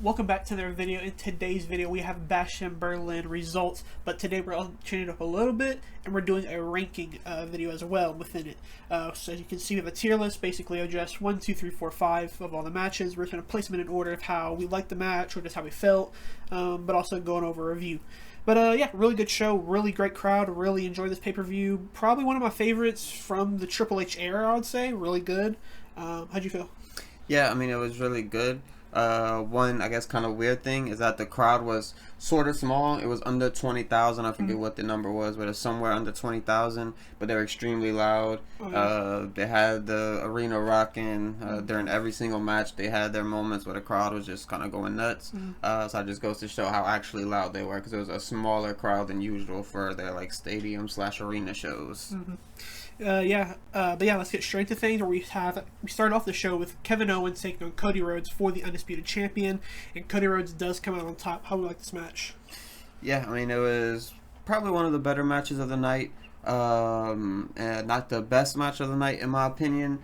Welcome back to their video. In today's video, we have Bash in Berlin results, but today we're changing it up a little bit, and we're doing a ranking video as well within it. So as you can see, we have a tier list, basically of just 1, 2, 3, 4, 5 of all the matches. We're just going to place them in order of how we liked the match or just how we felt, but also going over a review. But yeah, really good show, really great crowd, really enjoyed this pay-per-view. Probably one of my favorites from the Triple H era, I would say. Really good. How'd you feel? Yeah, I mean, it was really good. One, I guess, kind of weird thing is that the crowd was sort of small. It was under 20,000. I forget what the number was, but it's somewhere under 20,000. But they were extremely loud. They had the arena rocking during every single match. They had their moments where the crowd was just kind of going nuts. So that just goes to show how actually loud they were, because it was a smaller crowd than usual for their like stadium/arena shows. But yeah, let's get straight to things. Where we started off the show with Kevin Owens taking on Cody Rhodes for the Undisputed Champion, and Cody Rhodes does come out on top. How do you like this match? Yeah, I mean, it was probably one of the better matches of the night. And not the best match of the night in my opinion.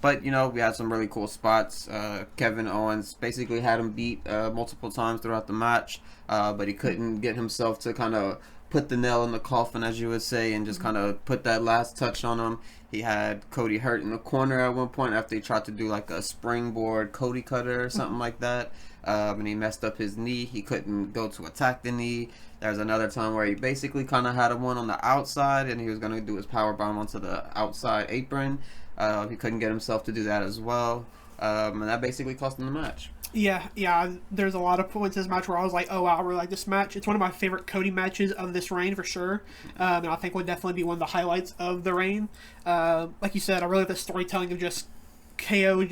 But you know, we had some really cool spots. Kevin Owens basically had him beat multiple times throughout the match, but he couldn't get himself to kind of put the nail in the coffin, as you would say, and just kind of put that last touch on him. He had Cody hurt in the corner at one point after he tried to do like a springboard Cody cutter or something like that, and he messed up his knee. He couldn't go to attack the knee. There's another time where he basically kind of had him one on the outside, and he was going to do his power bomb onto the outside apron. He couldn't get himself to do that as well, and that basically cost him the match. Yeah. There's a lot of points in this match where I was like, oh wow, I really like this match. It's one of my favorite Cody matches of this reign for sure, and I think would definitely be one of the highlights of the reign. Like you said, I really like the storytelling of just KO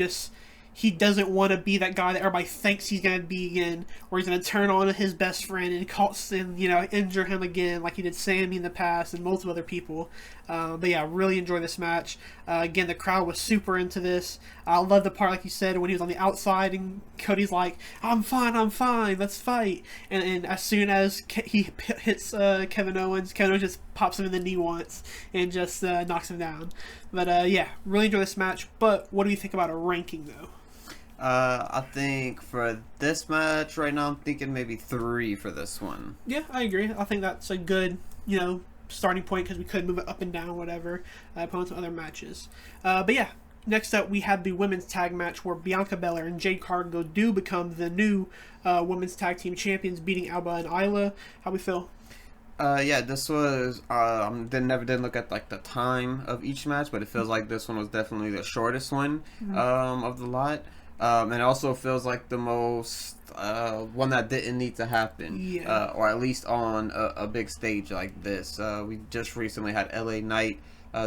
he doesn't want to be that guy that everybody thinks he's going to be again, where he's going to turn on his best friend and cost him, injure him again like he did Sammy in the past and multiple other people. But yeah, really enjoy this match. Again, the crowd was super into this. I love the part, like you said, when he was on the outside and Cody's like, I'm fine, let's fight. And as soon as he hits Kevin Owens just pops him in the knee once and just knocks him down. But yeah, really enjoy this match. But what do you think about a ranking, though? I think for this match right now, I'm thinking maybe 3 for this one. Yeah, I agree. I think that's a good, starting point, because we could move it up and down, whatever, opponents in other matches. But yeah, next up we have the women's tag match where Bianca Belair and Jade Cargill do become the new women's tag team champions, beating Alba and Isla. How we feel? Yeah, this was never did look at like the time of each match, but it feels like this one was definitely the shortest one of the lot. And it also feels like the most one that didn't need to happen, or at least on a big stage like this. We just recently had LA Knight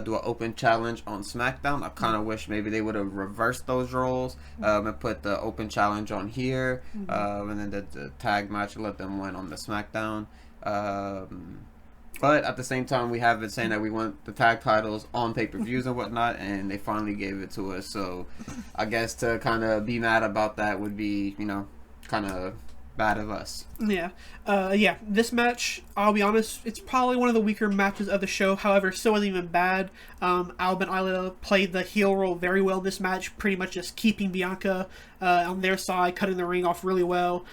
do an open challenge on SmackDown. I kind of wish maybe they would have reversed those roles and put the open challenge on here, and then the tag match, let them win on the SmackDown. But at the same time, we have been saying that we want the tag titles on pay-per-views and whatnot, and they finally gave it to us. So I guess to kind of be mad about that would be, kind of bad of us. Yeah. This match, I'll be honest, it's probably one of the weaker matches of the show. However, it still wasn't even bad. Alba and Isla played the heel role very well in this match, pretty much just keeping Bianca on their side, cutting the ring off really well.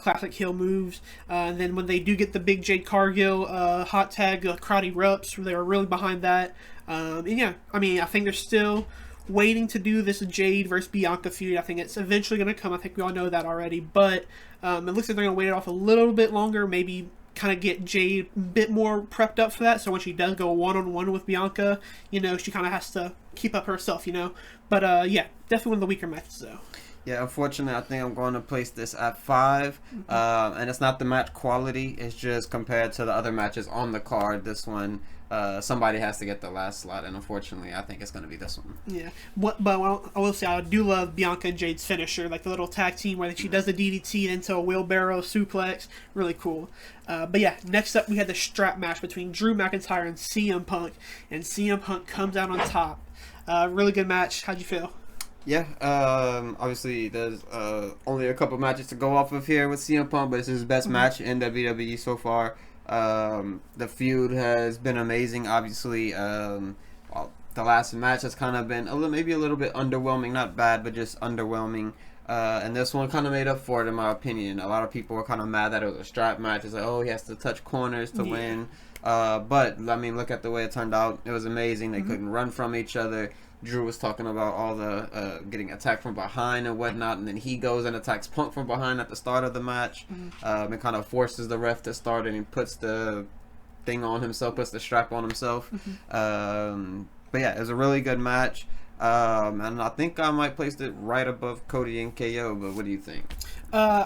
Classic heel moves. And then when they do get the big Jade Cargill hot tag, the crowd erupts. They were really behind that. And yeah, I mean, I think they're still waiting to do this Jade versus Bianca feud. I think it's eventually going to come. I think we all know that already. But it looks like they're going to wait it off a little bit longer. Maybe kind of get Jade a bit more prepped up for that. So when she does go one-on-one with Bianca, she kind of has to keep up herself, But yeah, definitely one of the weaker matches, though. Yeah, unfortunately, I think I'm going to place this at 5. And it's not the match quality. It's just compared to the other matches on the card, this one, somebody has to get the last slot. And unfortunately, I think it's going to be this one. Yeah. But I will say, I do love Bianca and Jade's finisher, like the little tag team where she does the DDT into a wheelbarrow suplex. Really cool. But yeah, next up we had the strap match between Drew McIntyre and CM Punk. And CM Punk comes out on top. Really good match. How'd you feel? Yeah, obviously there's only a couple matches to go off of here with CM Punk, but it's his best match in WWE so far. The feud has been amazing, obviously. The last match has kind of been maybe a little bit underwhelming, not bad, but just underwhelming. And this one kind of made up for it, in my opinion. A lot of people were kind of mad that it was a strap match. It's like, oh, he has to touch corners to win. But, I mean, look at the way it turned out. It was amazing. They couldn't run from each other. Drew was talking about all the getting attacked from behind and whatnot, and then he goes and attacks Punk from behind at the start of the match. It kind of forces the ref to start, and he puts the thing on himself, puts the strap on himself. But yeah, it was a really good match. And I think I might place it right above Cody and KO, but what do you think? I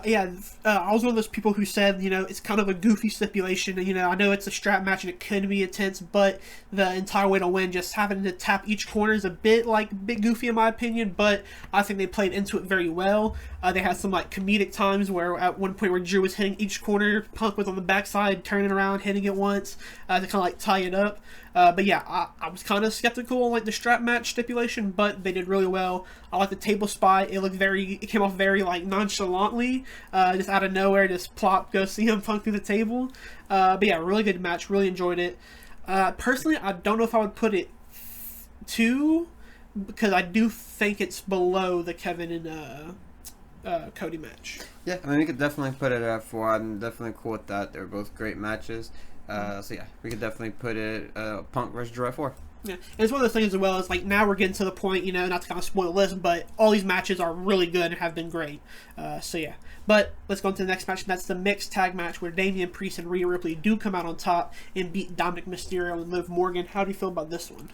was one of those people who said, it's kind of a goofy stipulation. I know it's a strap match and it could be intense, but the entire way to win, just having to tap each corner is a bit goofy in my opinion, but I think they played into it very well. They had some comedic times where at one point where Drew was hitting each corner, Punk was on the backside, turning around, hitting it once to kind of tie it up. But yeah, I was kind of skeptical on the strap match stipulation, but they did really well. I like the table spot. It came off very nonchalantly, just out of nowhere, just plop, go CM Punk through the table. But yeah, really good match. Really enjoyed it. Personally, I don't know if I would put it 2, because I do think it's below the Kevin and Cody match. Yeah, I mean, we could definitely put it at 4. I'm definitely cool with that. They're both great matches. So yeah, we could definitely put it Punk versus Drew at 4. Yeah, and it's one of those things as well as now we're getting to the point, not to kind of spoil the list, but all these matches are really good and have been great. So yeah, but let's go into the next match, and that's the mixed tag match where Damian Priest and Rhea Ripley do come out on top and beat Dominic Mysterio and Liv Morgan. How do you feel about this one?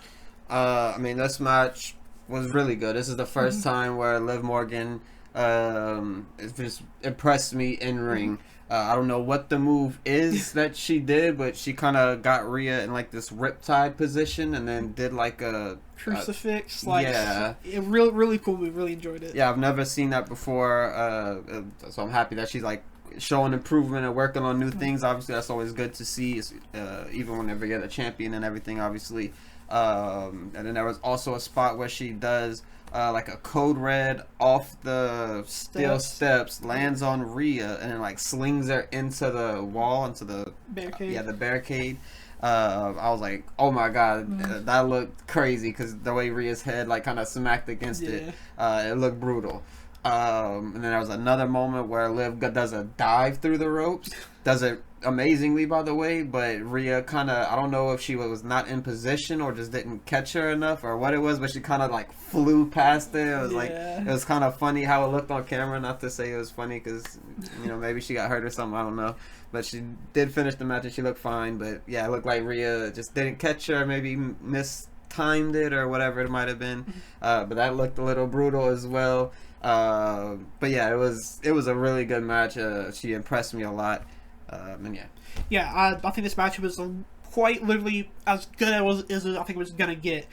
I mean, this match was really good. This is the first time where Liv Morgan it just impressed me in ring. I don't know what the move is that she did, but she kind of got Rhea in this riptide position and then did a crucifix. Yeah, really cool move. Really enjoyed it. Yeah, I've never seen that before. So I'm happy that she's showing improvement and working on new things. Obviously, that's always good to see, even whenever you're the champion and everything. Obviously, and then there was also a spot where she does. A code red off the steel steps, lands on Rhea, and then slings her into the wall, into the barricade. Yeah, the barricade. I was like, oh my god, that looked crazy because the way Rhea's head kind of smacked against it looked brutal. And then there was another moment where Liv does a dive through the ropes, does it amazingly by the way, but Rhea kind of, I don't know if she was not in position or just didn't catch her enough or what it was, but she kind of flew past it. It was it was kind of funny how it looked on camera. Not to say it was funny because maybe she got hurt or something, I don't know, but she did finish the match and she looked fine. But yeah, it looked like Rhea just didn't catch her, maybe mistimed it or whatever it might have been. But that looked a little brutal as well. But yeah, it was a really good match. She impressed me a lot. And I think this match was quite literally as good as I think it was gonna get.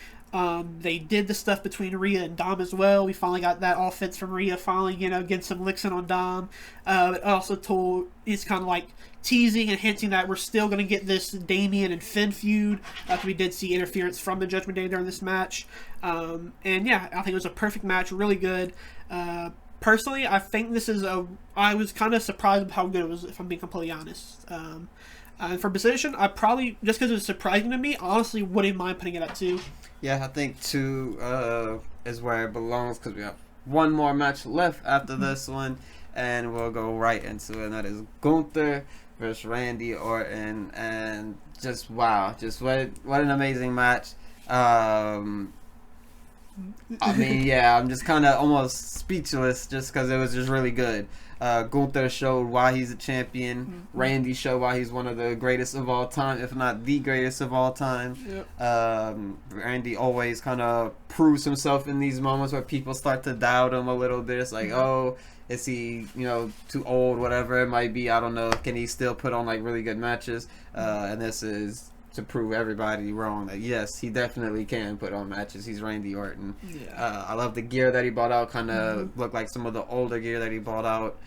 They did the stuff between Rhea and Dom as well. We finally got that offense from Rhea, finally, getting some licks in on Dom. It also it's kind of teasing and hinting that we're still going to get this Damian and Finn feud. We did see interference from the Judgment Day during this match. And yeah, I think it was a perfect match, really good. Personally, I think I was kind of surprised with how good it was, if I'm being completely honest. And for position, I probably, just because it was surprising to me, honestly wouldn't mind putting it at 2. Yeah, I think 2 is where it belongs because we have one more match left after this one, and we'll go right into it. And that is Gunther versus Randy Orton, and just wow, just what an amazing match. I mean, yeah, I'm just kind of almost speechless just because it was just really good. Gunther showed why he's a champion. Randy showed why he's one of the greatest of all time, if not the greatest of all time. Randy always kind of proves himself in these moments where people start to doubt him a little bit. It's oh, is he, too old, whatever it might be. I don't know. Can he still put on really good matches? And this is to prove everybody wrong that yes, he definitely can put on matches. He's Randy Orton. I love the gear that he bought out. Kind of looked like some of the older gear that he bought out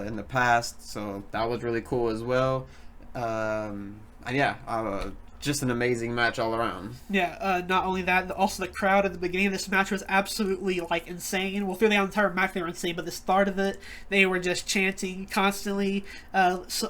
in the past, so that was really cool as well. And yeah, just an amazing match all around. Yeah, not only that, also the crowd at the beginning of this match was absolutely insane. Well, through the entire match they were insane, but the start of it, they were just chanting constantly,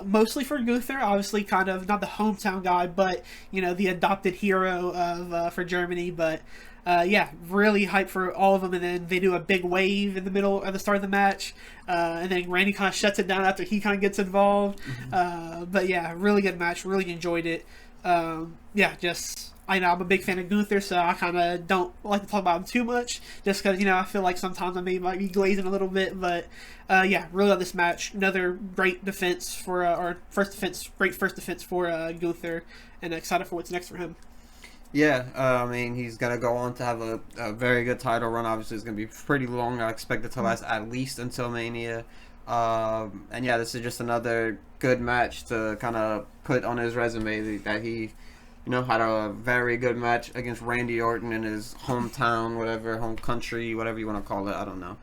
mostly for Gunther, obviously kind of not the hometown guy, but the adopted hero of for Germany. But Yeah, really hyped for all of them, and then they do a big wave in the middle at the start of the match, and then Randy kind of shuts it down after he kind of gets involved. But yeah, really good match. Really enjoyed it. Yeah, just I know I'm a big fan of Gunther, so I kind of don't like to talk about him too much, just because I feel like sometimes I might be glazing a little bit. But yeah, really love this match. Another great defense for or great first defense for Gunther, and excited for what's next for him. Yeah, I mean, he's going to go on to have a very good title run. Obviously, it's going to be pretty long. I expect it to last at least until Mania. And yeah, this is just another good match to kind of put on his resume that he, had a very good match against Randy Orton in his hometown, whatever, home country, whatever you want to call it. I don't know.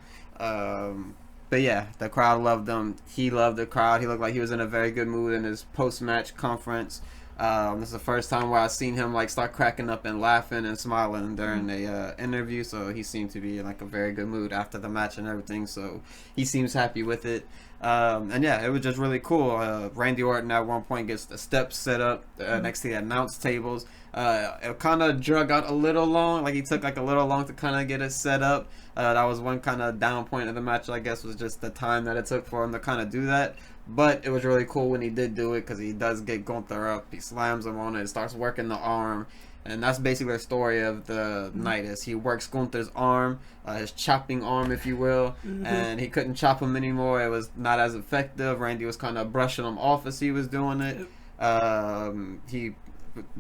But yeah, the crowd loved him. He loved the crowd. He looked like he was in a very good mood in his post-match conference. This is the first time where I've seen him start cracking up and laughing and smiling during the interview. So he seemed to be in a very good mood after the match and everything. So he seems happy with it. And yeah, it was just really cool. Randy Orton at one point gets the steps set up next to the announce tables. It kind of drug out a little long. He took a little long to kind of get it set up. That was one kind of down point of the match, I guess, was just the time that it took for him to kind of do that. But it was really cool when he did do it, because he does get Gunther up. He slams him on it, starts working the arm. And that's basically the story of the night, is he works Gunther's arm, his chopping arm, if you will. And he couldn't chop him anymore. It was not as effective. Randy was kind of brushing him off as he was doing it.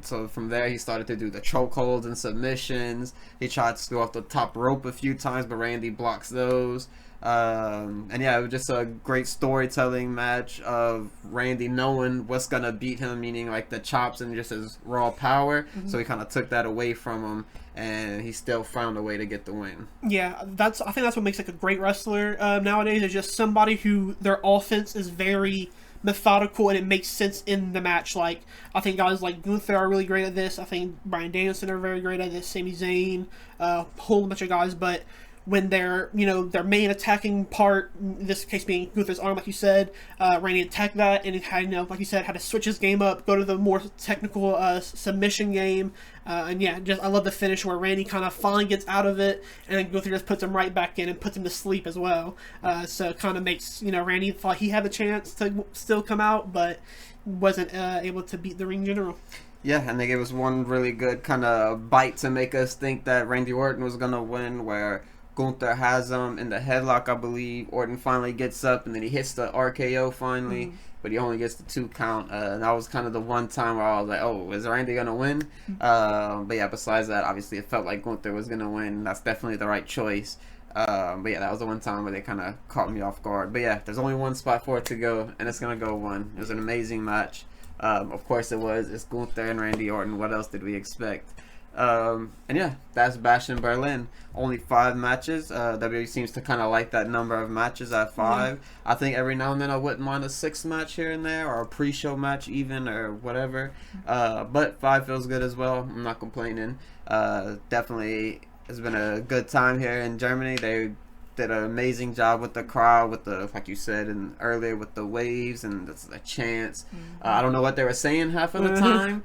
So from there, he started to do the chokeholds and submissions. He tried to go off the top rope a few times, but Randy blocks those. And yeah, it was just a great storytelling match of Randy knowing what's gonna beat him, meaning the chops and just his raw power. So he kind of took that away from him, and he still found a way to get the win. Yeah, I think that's what makes a great wrestler nowadays, is just somebody who their offense is very methodical and it makes sense in the match. I think guys like Gunther are really great at this. I think Bryan Danielson are very great at this. Sami Zayn, a whole bunch of guys, but when their main attacking part, in this case being Gunther's arm, like you said, Randy attacked that, and he had, like you said, had to switch his game up, go to the more technical submission game, and yeah, I love the finish where Randy kind of finally gets out of it, and then Gunther just puts him right back in and puts him to sleep as well. So it kind of makes, Randy thought he had the chance to still come out, but wasn't able to beat the ring general. Yeah, and they gave us one really good kind of bite to make us think that Randy Orton was going to win, where Gunther has him in the headlock, I believe. Orton finally gets up, and then he hits the RKO finally, but he only gets the 2 count. And that was kind of the one time where I was like, oh, is Randy going to win? But yeah, besides that, obviously it felt like Gunther was going to win. That's definitely the right choice. But yeah, that was the one time where they kind of caught me off guard. But yeah, there's only one spot for it to go, and it's going to go 1. It was an amazing match. Of course it was. It's Gunther and Randy Orton. What else did we expect? And yeah, that's Bash in Berlin. Only 5 matches. WWE seems to kind of like that number of matches at 5. I think every now and then I wouldn't mind a 6th match here and there, or a pre-show match even, or whatever. But 5 feels good as well. I'm not complaining. Definitely has been a good time here in Germany. They did an amazing job with the crowd, with the, like you said and earlier, with the waves and the chants. I don't know what they were saying half of the time,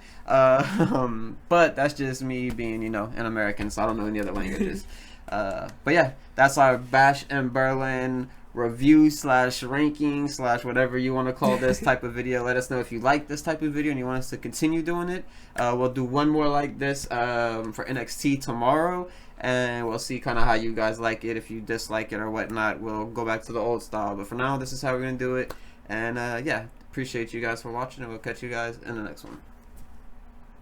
but that's just me being, an American, so I don't know any other languages. But yeah, that's our Bash in Berlin review / ranking / whatever you want to call this type of video. Let us know if you like this type of video and you want us to continue doing it. We'll do one more like this for NXT tomorrow, and we'll see kind of how you guys like it. If you dislike it or whatnot, we'll go back to the old style. But for now, this is how we're going to do it. And yeah, appreciate you guys for watching, and we'll catch you guys in the next one.